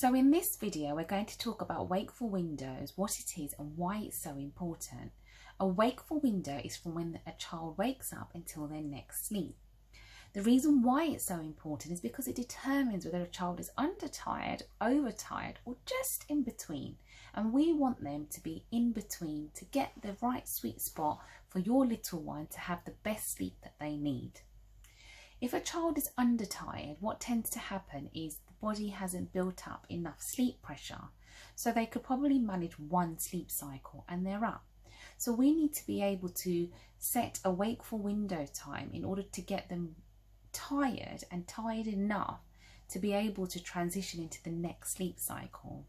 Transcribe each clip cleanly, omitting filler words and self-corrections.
So in this video, we're going to talk about wakeful windows, what it is and why it's so important. A wakeful window is from when a child wakes up until their next sleep. The reason why it's so important is because it determines whether a child is undertired, overtired, or just in between. And we want them to be in between to get the right sweet spot for your little one to have the best sleep that they need. If a child is undertired, what tends to happen is the body hasn't built up enough sleep pressure. So they could probably manage one sleep cycle and they're up. So we need to be able to set a wakeful window time in order to get them tired and tired enough to be able to transition into the next sleep cycle.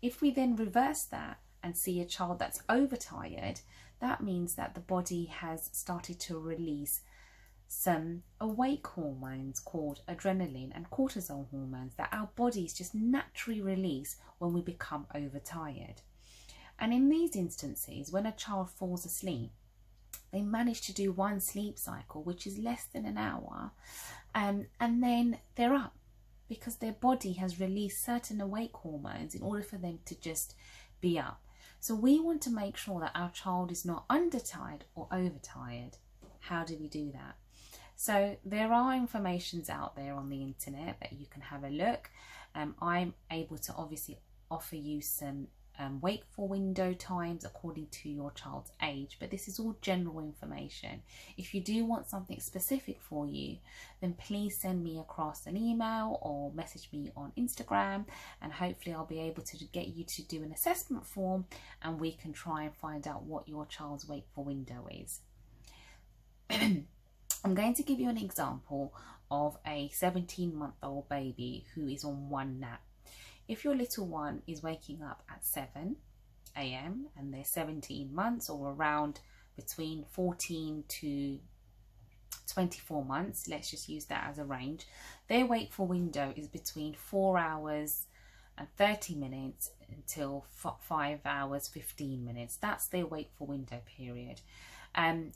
If we then reverse that and see a child that's overtired, that means that the body has started to release some awake hormones called adrenaline and cortisol hormones that our bodies just naturally release when we become overtired. And in these instances, when a child falls asleep, they manage to do one sleep cycle, which is less than an hour, and then they're up because their body has released certain awake hormones in order for them to just be up. So we want to make sure that our child is not undertired or overtired. How do we do that? So there are informations out there on the internet that you can have a look. I'm able to obviously offer you some wakeful window times according to your child's age, but this is all general information. If you do want something specific for you, then please send me across an email or message me on Instagram, and hopefully I'll be able to get you to do an assessment form and we can try and find out what your child's wakeful window is. I'm going to give you an example of a 17-month-old baby who is on one nap. If your little one is waking up at 7 a.m. and they're 17 months or around between 14 to 24 months, let's just use that as a range, their wakeful window is between 4 hours and 30 minutes until 5 hours 15 minutes. That's their wakeful window period. And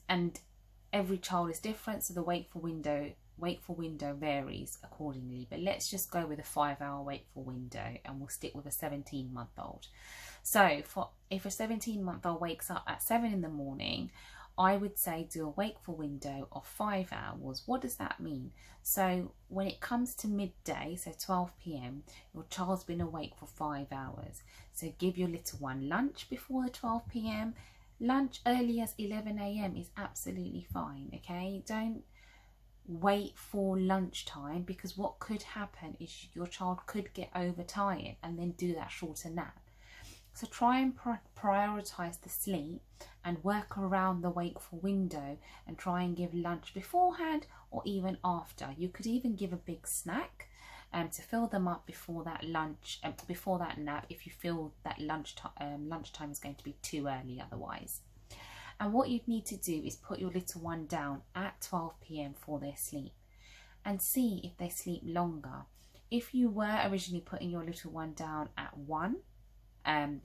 every child is different, so the wakeful window varies accordingly, but let's just go with a 5-hour wakeful window and we'll stick with a 17-month-old. So if a 17-month-old wakes up at 7 in the morning, I would say do a wakeful window of 5 hours. What does that mean? So when it comes to midday, so 12 p.m, your child's been awake for 5 hours. So give your little one lunch before the 12 p.m. Lunch early as 11 a.m. is absolutely fine, okay? Don't wait for lunchtime, because what could happen is your child could get overtired and then do that shorter nap. So try and prioritize the sleep and work around the wakeful window and try and give lunch beforehand or even after. You could even give a big snack to fill them up before that lunch, before that nap, if you feel that lunchtime is going to be too early otherwise. And what you'd need to do is put your little one down at 12 p.m. for their sleep and see if they sleep longer. If you were originally putting your little one down at 1,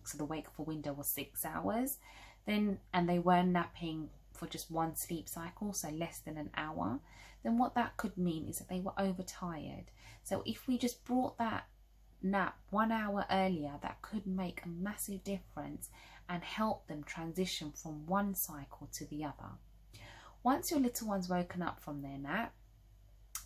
so the wakeful window was 6 hours, and they were napping for just one sleep cycle, so less than an hour, then what that could mean is that they were overtired. So if we just brought that nap 1 hour earlier, that could make a massive difference and help them transition from one cycle to the other. Once your little one's woken up from their nap,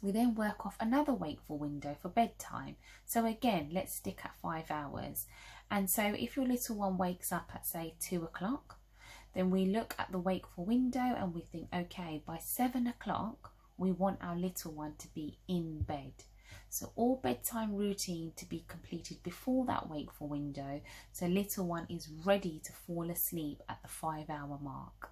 we then work off another wakeful window for bedtime. So again, let's stick at 5 hours. And so if your little one wakes up at say 2 o'clock, then we look at the wakeful window and we think, okay, by 7 o'clock, we want our little one to be in bed. So all bedtime routine to be completed before that wakeful window, so little one is ready to fall asleep at the 5-hour mark.